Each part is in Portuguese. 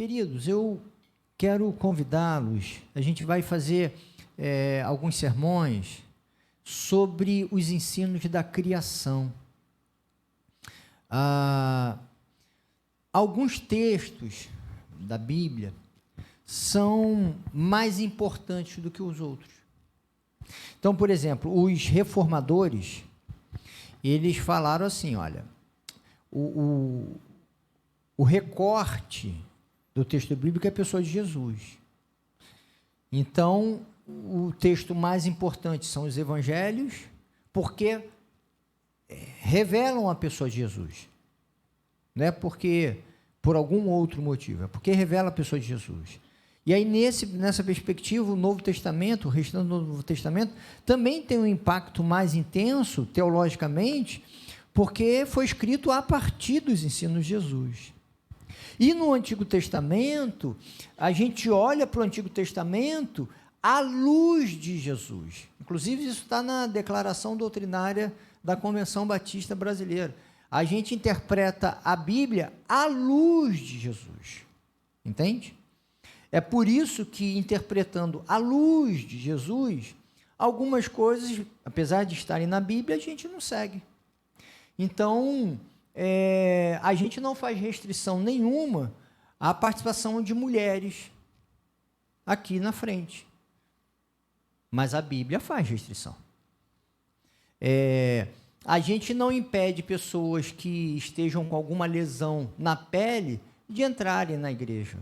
Queridos, eu quero convidá-los, a gente vai fazer alguns sermões sobre os ensinos da criação. Alguns textos da Bíblia são mais importantes do que os outros. Então, por exemplo, os reformadores, eles falaram assim, olha, o recorte do texto bíblico é a pessoa de Jesus. Então, o texto mais importante são os evangelhos, porque revelam a pessoa de Jesus. Não é porque por algum outro motivo, é porque revela a pessoa de Jesus. E aí, nessa perspectiva, o Novo Testamento, o restante do Novo Testamento, também tem um impacto mais intenso, teologicamente, porque foi escrito a partir dos ensinos de Jesus. E no Antigo Testamento, a gente olha para o Antigo Testamento à luz de Jesus. Inclusive, isso está na declaração doutrinária da Convenção Batista Brasileira. A gente interpreta a Bíblia à luz de Jesus. Entende? É por isso que, interpretando à luz de Jesus, algumas coisas, apesar de estarem na Bíblia, a gente não segue. Então, a gente não faz restrição nenhuma à participação de mulheres aqui na frente. Mas a Bíblia faz restrição. A gente não impede pessoas que estejam com alguma lesão na pele de entrarem na igreja.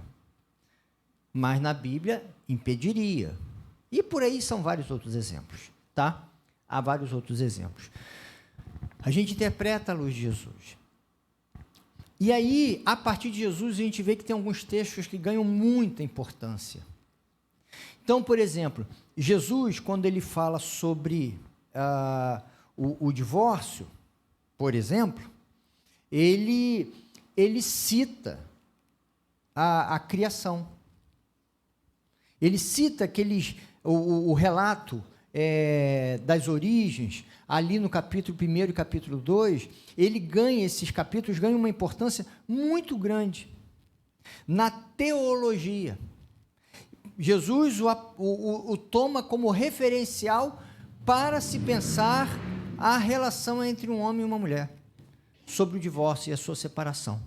Mas na Bíblia impediria. E por aí são vários outros exemplos, tá? Há vários outros exemplos. A gente interpreta a luz de Jesus. E aí, a partir de Jesus, a gente vê que tem alguns textos que ganham muita importância. Então, por exemplo, Jesus, quando ele fala sobre o divórcio, por exemplo, ele cita a criação. Ele cita o relato das origens, ali no capítulo 1 e capítulo 2, esses capítulos ganham uma importância muito grande na teologia. Jesus o toma como referencial para se pensar a relação entre um homem e uma mulher, sobre o divórcio e a sua separação.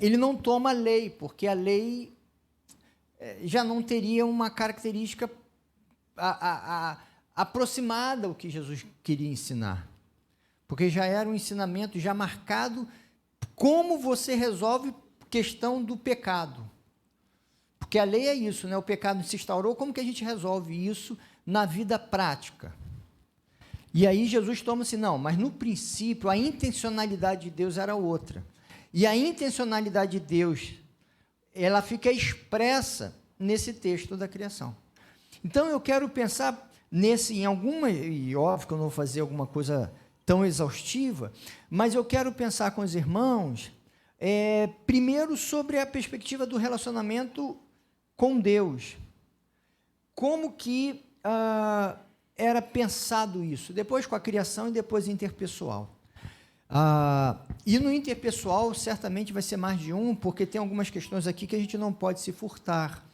Ele não toma a lei, porque a lei já não teria uma característica aproximada ao que Jesus queria ensinar, porque já era um ensinamento já marcado como você resolve questão do pecado, porque a lei é isso, né? O pecado se instaurou, como que a gente resolve isso na vida prática? E aí Jesus toma assim, não, mas no princípio a intencionalidade de Deus era outra, e a intencionalidade de Deus ela fica expressa nesse texto da criação. Então, eu quero pensar e óbvio que eu não vou fazer alguma coisa tão exaustiva, mas eu quero pensar com os irmãos, primeiro sobre a perspectiva do relacionamento com Deus. Como que era pensado isso? Depois com a criação e depois interpessoal. E no interpessoal, certamente vai ser mais de um, porque tem algumas questões aqui que a gente não pode se furtar,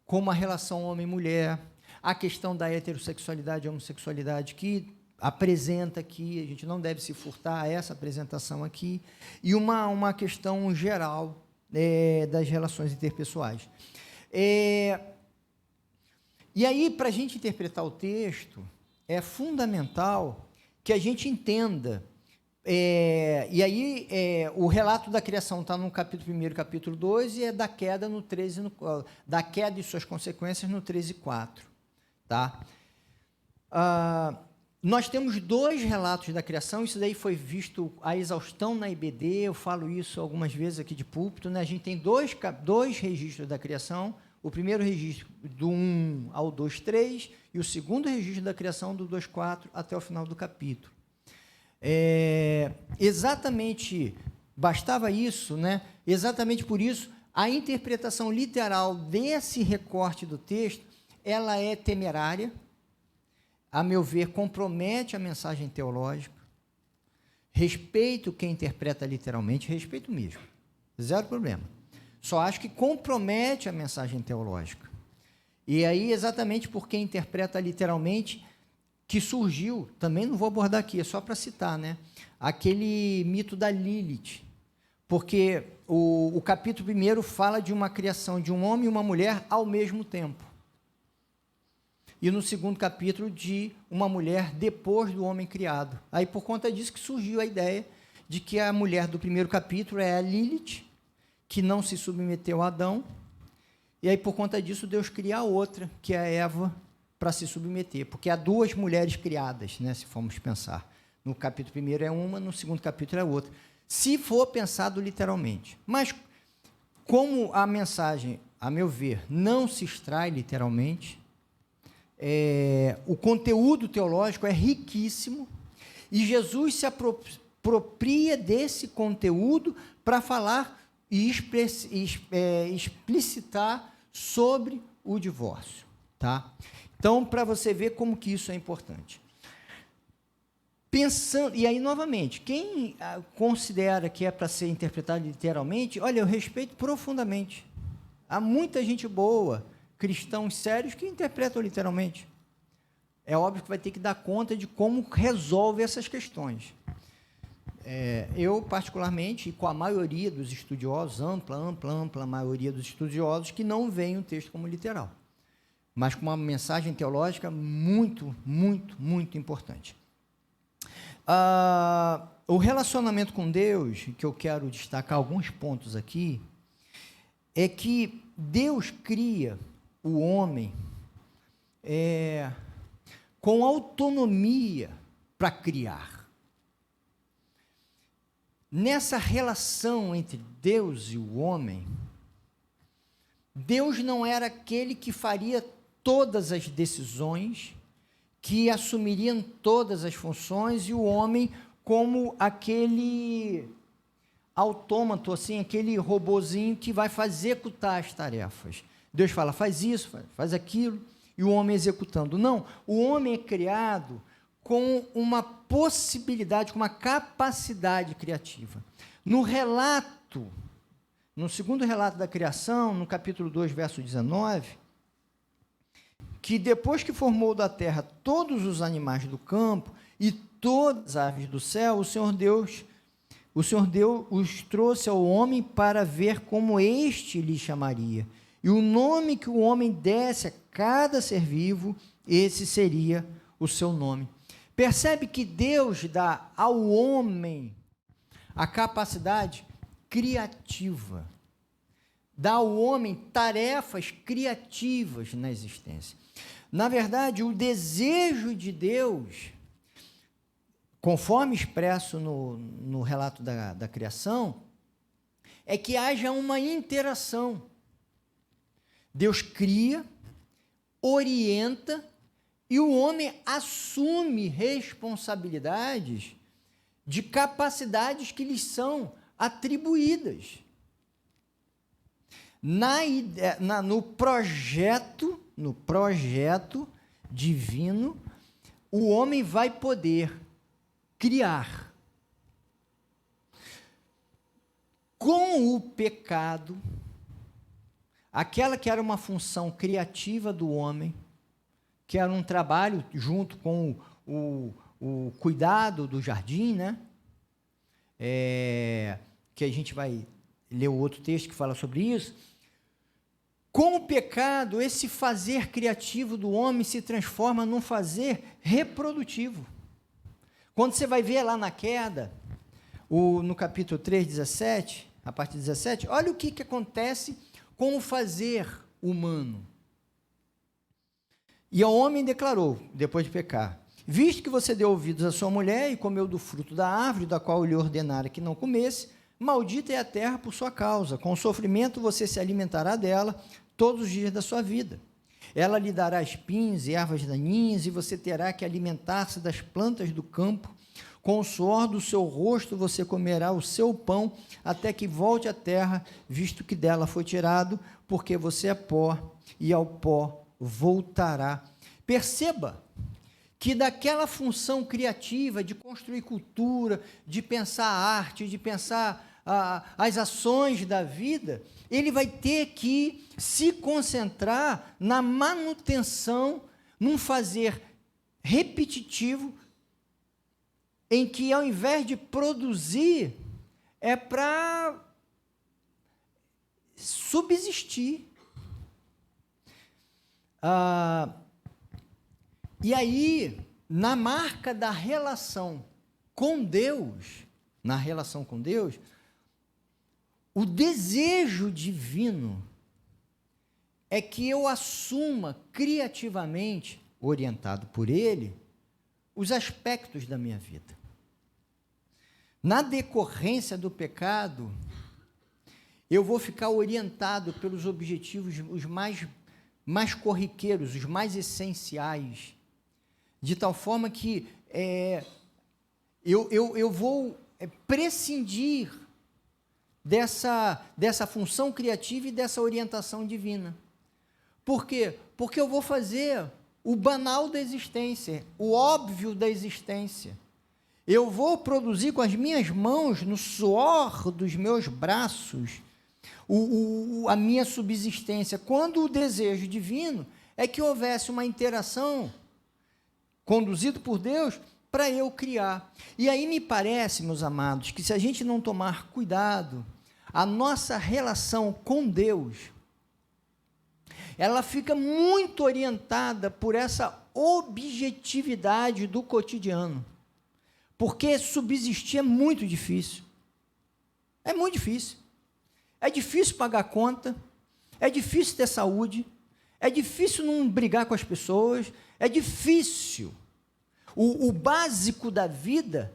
como a relação homem-mulher, a questão da heterossexualidade e homossexualidade que apresenta aqui, a gente não deve se furtar a essa apresentação aqui, e uma questão geral das relações interpessoais. E aí, para a gente interpretar o texto, é fundamental que a gente entenda. O relato da criação está no capítulo 1 e capítulo 2, e é da queda no 13, da queda e suas consequências no 13 e 4. Tá? Nós temos dois relatos da criação, isso daí foi visto a exaustão na IBD, eu falo isso algumas vezes aqui de púlpito, né? A gente tem dois registros da criação, o primeiro registro do 1 ao 2:3 e o segundo registro da criação do 2:4 até o final do capítulo. Exatamente, bastava isso, né? Exatamente por isso, a interpretação literal desse recorte do texto, ela é temerária, a meu ver, compromete a mensagem teológica, respeito quem interpreta literalmente, respeito mesmo, zero problema. Só acho que compromete a mensagem teológica. E aí, exatamente porque interpreta literalmente, que surgiu, também não vou abordar aqui, é só para citar, né? Aquele mito da Lilith. Porque o capítulo 1 fala de uma criação de um homem e uma mulher ao mesmo tempo. E no segundo capítulo, de uma mulher depois do homem criado. Aí, por conta disso, que surgiu a ideia de que a mulher do primeiro capítulo é a Lilith, que não se submeteu a Adão, e aí, por conta disso, Deus cria a outra, que é a Eva, para se submeter, porque há duas mulheres criadas, né, se formos pensar. No capítulo 1 é uma, no segundo capítulo é outra. Se for pensado literalmente. Mas, como a mensagem, a meu ver, não se extrai literalmente, o conteúdo teológico é riquíssimo, e Jesus se apropria desse conteúdo para falar e explicitar sobre o divórcio, tá? Então, para você ver como que isso é importante. Pensando, e aí, novamente, quem considera que é para ser interpretado literalmente, olha, eu respeito profundamente. Há muita gente boa, cristãos sérios, que interpretam literalmente. É óbvio que vai ter que dar conta de como resolve essas questões. Eu, particularmente, e com a maioria dos estudiosos, ampla maioria dos estudiosos, que não veem o texto como literal, mas com uma mensagem teológica muito, muito, muito importante. O relacionamento com Deus, que eu quero destacar alguns pontos aqui, é que Deus cria o homem com autonomia para criar. Nessa relação entre Deus e o homem, Deus não era aquele que faria todas as decisões, que assumiriam todas as funções, e o homem como aquele autômato, assim, aquele robozinho que vai executar as tarefas. Deus fala, faz isso, faz aquilo, e o homem executando. Não, o homem é criado com uma possibilidade, com uma capacidade criativa. No segundo relato da criação, no capítulo 2, verso 19, que depois que formou da terra todos os animais do campo e todas as aves do céu, o Senhor Deus os trouxe ao homem para ver como este lhe chamaria. E o nome que o homem desse a cada ser vivo, esse seria o seu nome. Percebe que Deus dá ao homem a capacidade criativa, dá ao homem tarefas criativas na existência. Na verdade, o desejo de Deus, conforme expresso no relato da criação, é que haja uma interação. Deus cria, orienta, e o homem assume responsabilidades de capacidades que lhes são atribuídas. No projeto divino, o homem vai poder criar. Com o pecado, aquela que era uma função criativa do homem, que era um trabalho junto com o cuidado do jardim, né? Que a gente vai ler o outro texto que fala sobre isso. Com o pecado, esse fazer criativo do homem se transforma num fazer reprodutivo. Quando você vai ver lá na queda, no capítulo 3, 17, a partir de 17, olha o que acontece com o fazer humano. E ao homem declarou, depois de pecar, visto que você deu ouvidos à sua mulher e comeu do fruto da árvore, da qual eu lhe ordenara que não comesse, maldita é a terra por sua causa, com sofrimento você se alimentará dela todos os dias da sua vida. Ela lhe dará espinhos e ervas daninhas, e você terá que alimentar-se das plantas do campo. Com o suor do seu rosto você comerá o seu pão, até que volte à terra, visto que dela foi tirado, porque você é pó, e ao pó voltará. Perceba que daquela função criativa de construir cultura, de pensar arte, de pensar as ações da vida, ele vai ter que se concentrar na manutenção, num fazer repetitivo, em que, ao invés de produzir, é para subsistir. E aí, na marca da relação com Deus, o desejo divino é que eu assuma criativamente, orientado por Ele, os aspectos da minha vida. Na decorrência do pecado, eu vou ficar orientado pelos objetivos os mais corriqueiros, os mais essenciais, de tal forma que eu vou prescindir dessa função criativa e dessa orientação divina. Por quê? Porque eu vou fazer o banal da existência, o óbvio da existência. Eu vou produzir com as minhas mãos, no suor dos meus braços, a minha subsistência, quando o desejo divino é que houvesse uma interação conduzido por Deus para eu criar. E aí me parece, meus amados, que se a gente não tomar cuidado, a nossa relação com Deus, ela fica muito orientada por essa objetividade do cotidiano, porque subsistir é muito difícil. É muito difícil. É difícil pagar conta, é difícil ter saúde, é difícil não brigar com as pessoas, é difícil. O básico da vida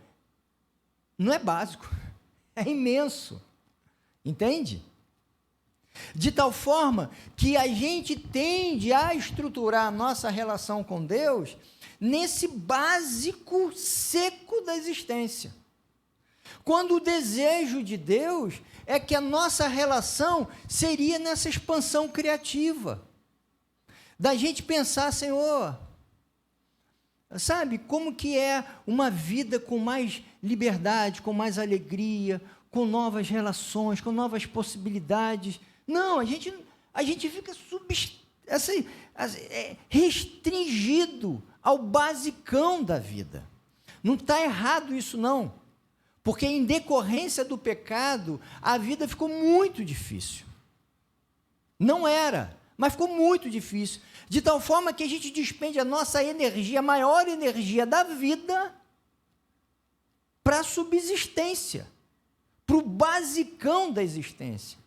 não é básico, é imenso, entende? De tal forma que a gente tende a estruturar a nossa relação com Deus nesse básico seco da existência. Quando o desejo de Deus é que a nossa relação seria nessa expansão criativa, da gente pensar, Senhor, sabe, como que é uma vida com mais liberdade, com mais alegria, com novas relações, com novas possibilidades. Não, a gente fica restringido ao basicão da vida. Não está errado isso, não. Porque em decorrência do pecado, a vida ficou muito difícil. Não era, mas ficou muito difícil. De tal forma que a gente despende a nossa energia, a maior energia da vida, para a subsistência, para o basicão da existência.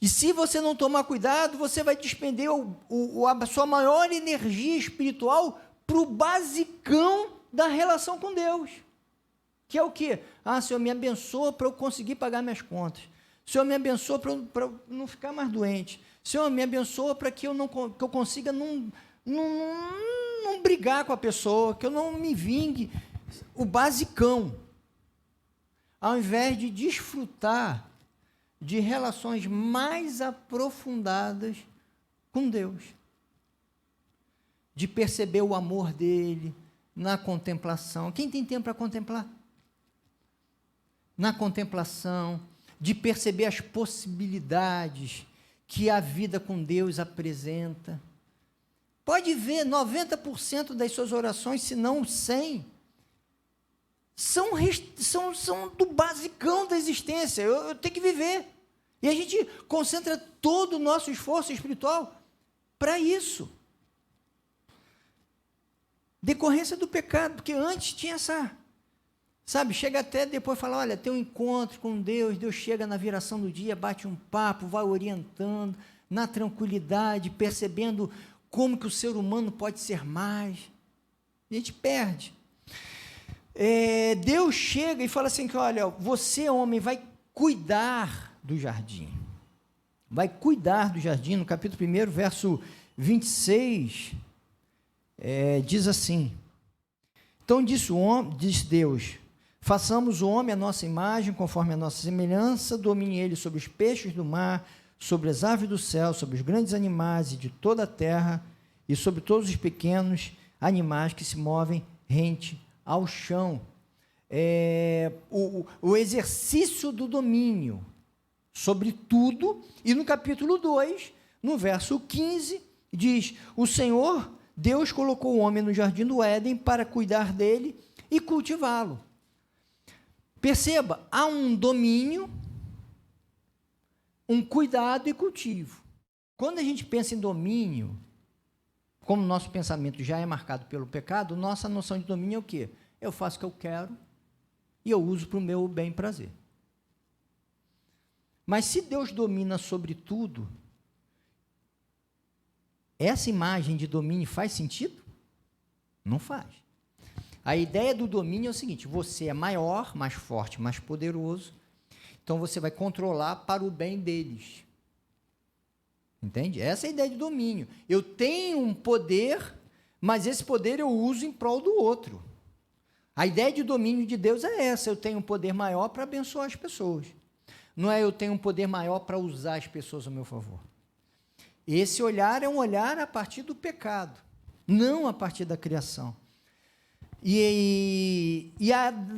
E se você não tomar cuidado, você vai despender a sua maior energia espiritual para o basicão da relação com Deus. Que é o quê? Senhor, me abençoa para eu conseguir pagar minhas contas. Senhor, me abençoa para eu não ficar mais doente. Senhor, me abençoa para que eu consiga não brigar com a pessoa, que eu não me vingue. O basicão. Ao invés de desfrutar de relações mais aprofundadas com Deus. De perceber o amor dele na contemplação. Quem tem tempo para contemplar? Na contemplação, de perceber as possibilidades que a vida com Deus apresenta. Pode ver, 90% das suas orações, se não 100%, são do basicão da existência. Eu tenho que viver. E a gente concentra todo o nosso esforço espiritual para isso. Decorrência do pecado, porque antes tinha essa... Sabe, chega até depois falar, olha, tem um encontro com Deus, Deus chega na viração do dia, bate um papo, vai orientando, na tranquilidade, percebendo como que o ser humano pode ser mais. E a gente perde. Deus chega e fala assim, que olha, você, homem, vai cuidar do jardim. Vai cuidar do jardim, no capítulo 1, verso 26, diz assim, então disse Deus, façamos o homem à nossa imagem, conforme a nossa semelhança, domine ele sobre os peixes do mar, sobre as aves do céu, sobre os grandes animais e de toda a terra, e sobre todos os pequenos animais que se movem rente ao chão. o exercício do domínio sobre tudo. E no capítulo 2, no verso 15, diz: o Senhor, Deus, colocou o homem no jardim do Éden para cuidar dele e cultivá-lo. Perceba, há um domínio, um cuidado e cultivo. Quando a gente pensa em domínio, como nosso pensamento já é marcado pelo pecado, nossa noção de domínio é o quê? Eu faço o que eu quero e eu uso para o meu bem e prazer. Mas se Deus domina sobre tudo, essa imagem de domínio faz sentido? Não faz. A ideia do domínio é o seguinte: você é maior, mais forte, mais poderoso, então você vai controlar para o bem deles. Entende? Essa é a ideia de domínio. Eu tenho um poder, mas esse poder eu uso em prol do outro. A ideia de domínio de Deus é essa: eu tenho um poder maior para abençoar as pessoas. Não é eu tenho um poder maior para usar as pessoas a meu favor. Esse olhar é um olhar a partir do pecado, não a partir da criação.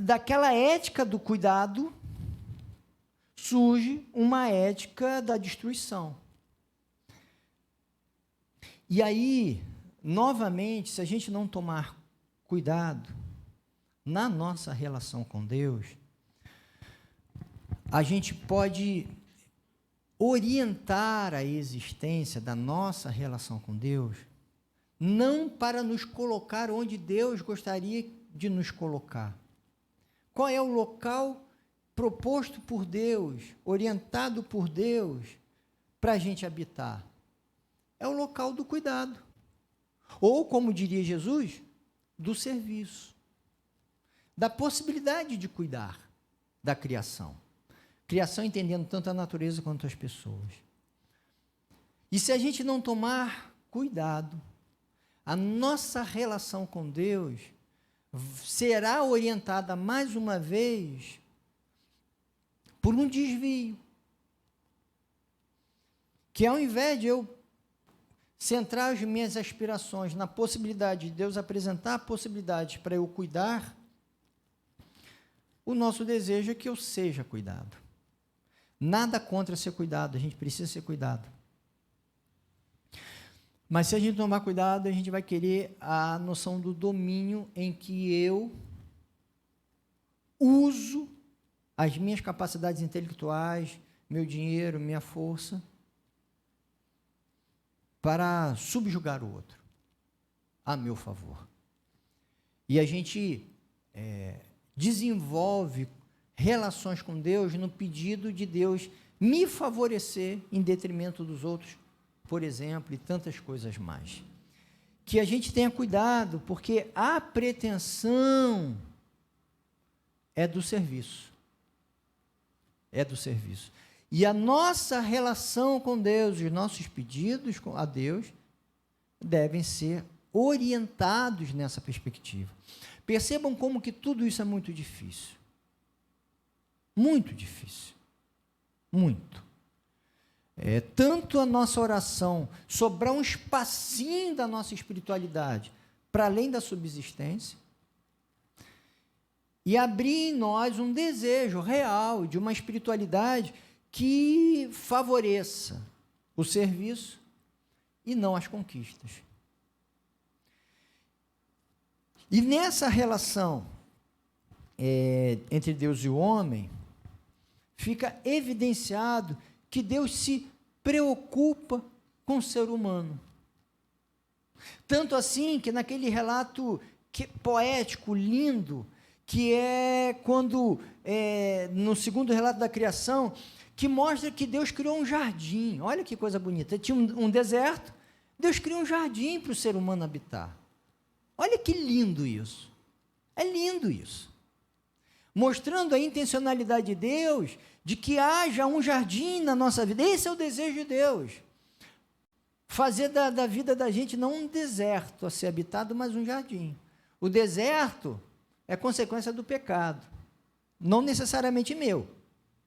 Daquela ética do cuidado surge uma ética da destruição. E aí, novamente, se a gente não tomar cuidado na nossa relação com Deus, a gente pode orientar a existência da nossa relação com Deus, não para nos colocar onde Deus gostaria de nos colocar. Qual é o local proposto por Deus, orientado por Deus, para a gente habitar? É o local do cuidado. Ou, como diria Jesus, do serviço. Da possibilidade de cuidar da criação. Criação entendendo tanto a natureza quanto as pessoas. E se a gente não tomar cuidado, a nossa relação com Deus será orientada mais uma vez por um desvio. Que ao invés de eu centrar as minhas aspirações na possibilidade de Deus apresentar possibilidades para eu cuidar, o nosso desejo é que eu seja cuidado. Nada contra ser cuidado, a gente precisa ser cuidado. Mas se a gente tomar cuidado, a gente vai querer a noção do domínio em que eu uso as minhas capacidades intelectuais, meu dinheiro, minha força, para subjugar o outro, a meu favor. E a gente desenvolve relações com Deus no pedido de Deus me favorecer em detrimento dos outros, por exemplo, e tantas coisas mais. Que a gente tenha cuidado, porque a pretensão é do serviço. É do serviço. E a nossa relação com Deus, os nossos pedidos a Deus, devem ser orientados nessa perspectiva. Percebam como que tudo isso é muito difícil. Muito difícil. Muito. Tanto a nossa oração sobrar um espacinho da nossa espiritualidade para além da subsistência e abrir em nós um desejo real de uma espiritualidade que favoreça o serviço e não as conquistas. E nessa relação entre Deus e o homem, fica evidenciado que Deus se preocupa com o ser humano. Tanto assim que naquele relato poético, lindo, que é quando, no segundo relato da criação, que mostra que Deus criou um jardim. Olha que coisa bonita. Tinha um deserto, Deus criou um jardim para o ser humano habitar. Olha que lindo isso. É lindo isso. Mostrando a intencionalidade de Deus de que haja um jardim na nossa vida. Esse é o desejo de Deus. Fazer da vida da gente não um deserto a ser habitado, mas um jardim. O deserto é consequência do pecado. Não necessariamente meu,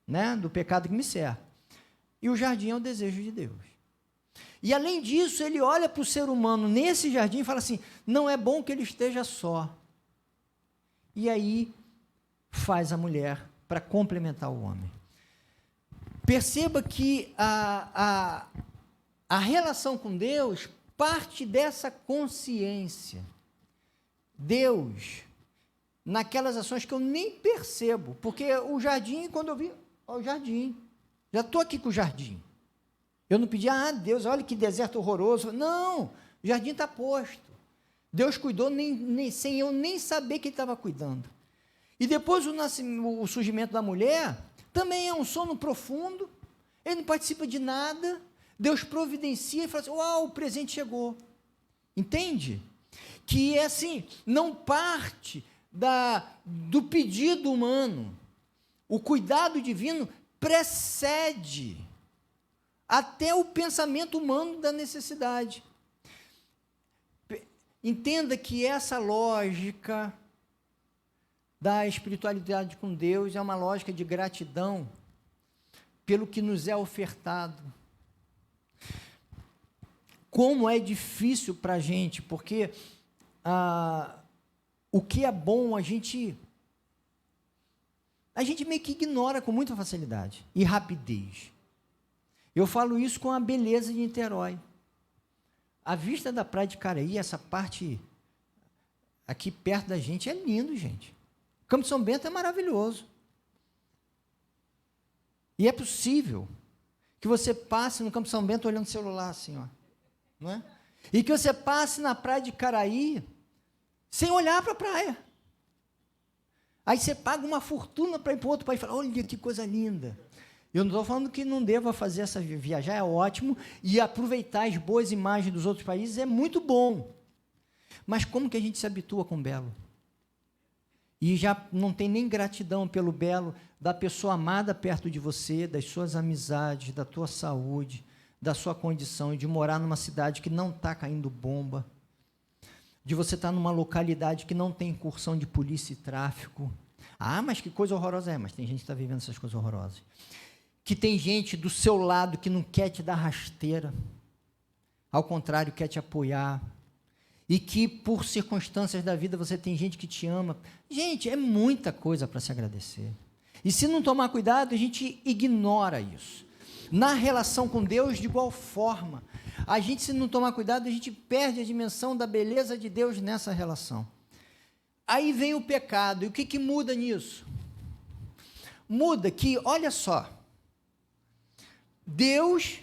né? Do pecado que me cerca. E o jardim é o desejo de Deus. E além disso, ele olha para o ser humano nesse jardim e fala assim, não é bom que ele esteja só. E aí, faz a mulher para complementar o homem. Perceba que a relação com Deus parte dessa consciência. Deus, naquelas ações que eu nem percebo, porque o jardim, quando eu vi, ó, o jardim, já estou aqui com o jardim. Eu não pedi, Deus, olha que deserto horroroso. Não, o jardim está posto. Deus cuidou sem eu nem saber que Ele estava cuidando. E depois o surgimento da mulher, também é um sono profundo, ele não participa de nada, Deus providencia e fala assim, uau, o presente chegou. Entende? Que é assim, não parte do pedido humano. O cuidado divino precede até o pensamento humano da necessidade. Entenda que essa lógica da espiritualidade com Deus é uma lógica de gratidão pelo que nos é ofertado. Como é difícil para a gente, porque o que é bom a gente meio que ignora com muita facilidade e rapidez. Eu falo isso com a beleza de Niterói. A vista da Praia de Caraí, essa parte aqui perto da gente, é lindo, gente. O Campo de São Bento é maravilhoso. E é possível que você passe no Campo de São Bento olhando o celular assim, ó, não é? E que você passe na Praia de Caraí sem olhar para a praia. Aí você paga uma fortuna para ir para outro país e fala, olha que coisa linda. Eu não estou falando que não deva fazer essa viajar, é ótimo, e aproveitar as boas imagens dos outros países é muito bom. Mas como que a gente se habitua com o belo? E já não tem nem gratidão pelo belo da pessoa amada perto de você, das suas amizades, da tua saúde, da sua condição, de morar numa cidade que não está caindo bomba, de você estar numa localidade que não tem incursão de polícia e tráfico. Mas que coisa horrorosa é, mas tem gente que está vivendo essas coisas horrorosas. Que tem gente do seu lado que não quer te dar rasteira, ao contrário, quer te apoiar, e que por circunstâncias da vida você tem gente que te ama. Gente, é muita coisa para se agradecer. E se não tomar cuidado, a gente ignora isso. Na relação com Deus, de igual forma, a gente, se não tomar cuidado, a gente perde a dimensão da beleza de Deus nessa relação. Aí vem o pecado, e o que muda nisso? Muda que, olha só, Deus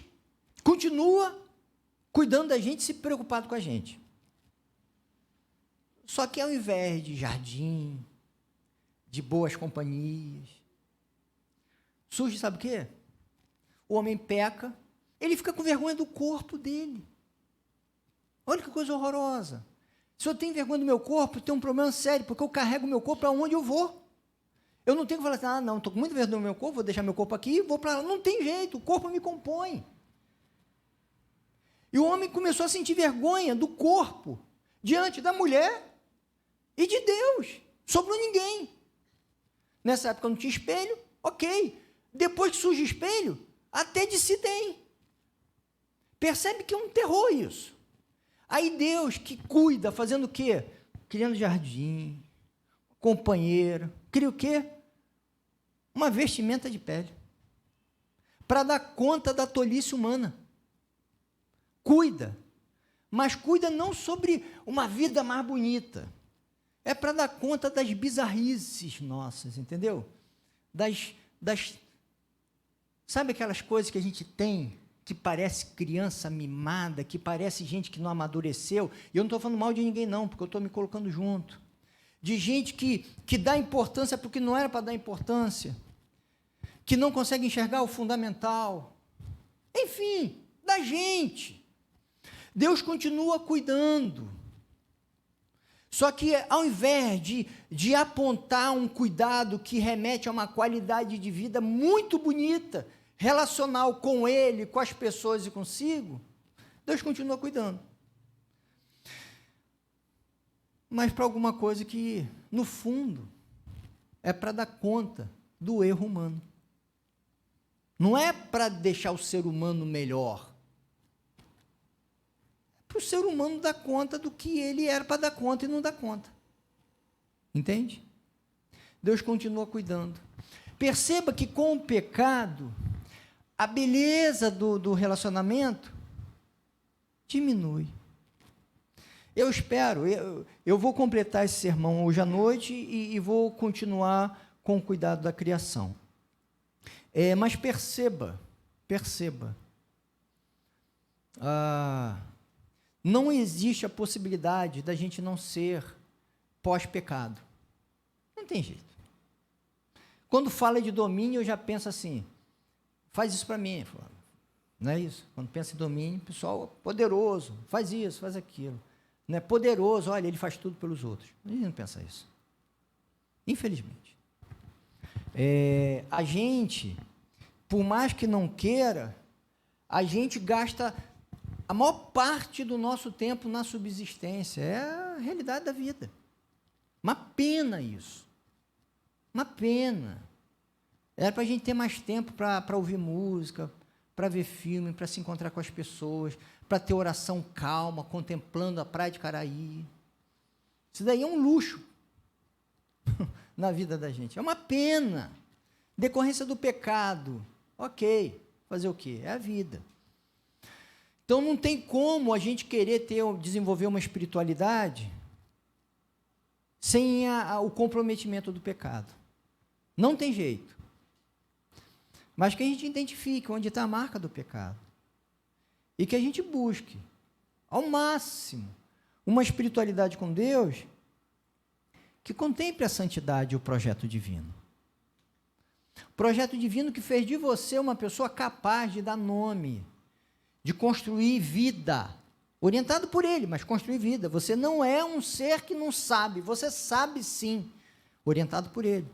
continua cuidando da gente, se preocupado com a gente. Só que ao invés de jardim, de boas companhias, surge, sabe o quê? O homem peca, ele fica com vergonha do corpo dele. Olha que coisa horrorosa. Se eu tenho vergonha do meu corpo, eu tenho um problema sério, porque eu carrego o meu corpo para onde eu vou. Eu não tenho que falar assim, não, estou com muita vergonha do meu corpo, vou deixar meu corpo aqui e vou para lá. Não tem jeito, o corpo me compõe. E o homem começou a sentir vergonha do corpo diante da mulher e de Deus. Sobrou ninguém. Nessa época não tinha espelho, ok. Depois que surge espelho, até de si tem. Percebe que é um terror isso. Aí Deus que cuida, fazendo o quê? Criando jardim, companheiro, cria o quê? Uma vestimenta de pele. Para dar conta da tolice humana. Cuida. Mas cuida não sobre uma vida mais bonita. É para dar conta das bizarrices nossas, entendeu? Sabe aquelas coisas que a gente tem, que parece criança mimada, que parece gente que não amadureceu? E eu não estou falando mal de ninguém não, porque eu estou me colocando junto. De gente que dá importância para o que não era para dar importância, que não consegue enxergar o fundamental. Enfim, da gente. Deus continua cuidando. Só que, ao invés de apontar um cuidado que remete a uma qualidade de vida muito bonita, relacional com Ele, com as pessoas e consigo, Deus continua cuidando. Mas para alguma coisa que, no fundo, é para dar conta do erro humano. Não é para deixar o ser humano melhor. Para o ser humano dar conta do que ele era para dar conta e não dá conta. Entende? Deus continua cuidando. Perceba que com o pecado, a beleza do relacionamento diminui. Eu espero, eu vou completar esse sermão hoje à noite e vou continuar com o cuidado da criação. Mas perceba, não existe a possibilidade da gente não ser pós-pecado. Não tem jeito. Quando fala de domínio, eu já penso assim, faz isso para mim, não é isso? Quando pensa em domínio, pessoal poderoso, faz isso, faz aquilo. Não é poderoso, olha, ele faz tudo pelos outros. A gente não pensa isso. Infelizmente. A gente, por mais que não queira, a gente gasta a maior parte do nosso tempo na subsistência. É a realidade da vida. Uma pena isso. Uma pena. Era para a gente ter mais tempo para ouvir música, para ver filme, para se encontrar com as pessoas, para ter oração calma, contemplando a praia de Caraí. Isso daí é um luxo na vida da gente. É uma pena. Decorrência do pecado. Ok, fazer o quê? É a vida. Então, não tem como a gente querer desenvolver uma espiritualidade sem o comprometimento do pecado. Não tem jeito. Mas que a gente identifique onde está a marca do pecado. E que a gente busque, ao máximo, uma espiritualidade com Deus que contemple a santidade e o projeto divino. O projeto divino que fez de você uma pessoa capaz de dar nome, de construir vida, orientado por Ele, mas construir vida. Você não é um ser que não sabe, você sabe sim, orientado por Ele.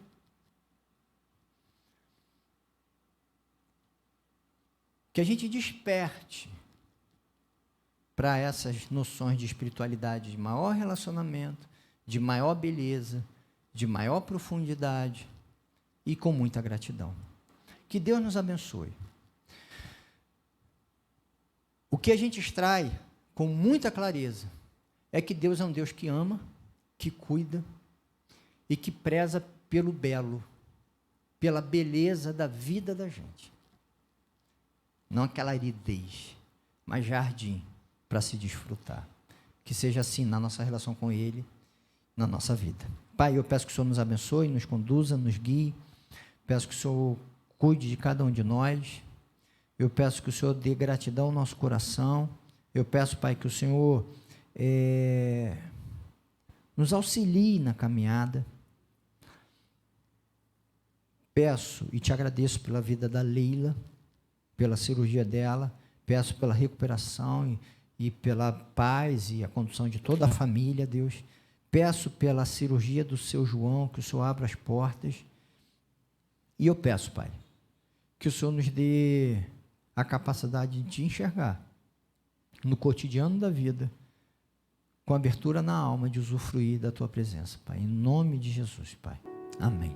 Que a gente desperte para essas noções de espiritualidade, de maior relacionamento, de maior beleza, de maior profundidade e com muita gratidão. Que Deus nos abençoe. O que a gente extrai com muita clareza é que Deus é um Deus que ama, que cuida e que preza pelo belo, pela beleza da vida da gente. Não aquela aridez, mas jardim para se desfrutar. Que seja assim na nossa relação com Ele, na nossa vida. Pai, eu peço que o Senhor nos abençoe, nos conduza, nos guie. Peço que o Senhor cuide de cada um de nós. Eu peço que o Senhor dê gratidão ao nosso coração. Eu peço, Pai, que o Senhor nos auxilie na caminhada. Peço e te agradeço pela vida da Leila, pela cirurgia dela. Peço pela recuperação e pela paz e a condução de toda a família, Deus. Peço pela cirurgia do seu João, que o Senhor abra as portas. E eu peço, Pai, que o Senhor nos dê a capacidade de enxergar no cotidiano da vida, com abertura na alma, de usufruir da Tua presença, Pai. Em nome de Jesus, Pai. Amém.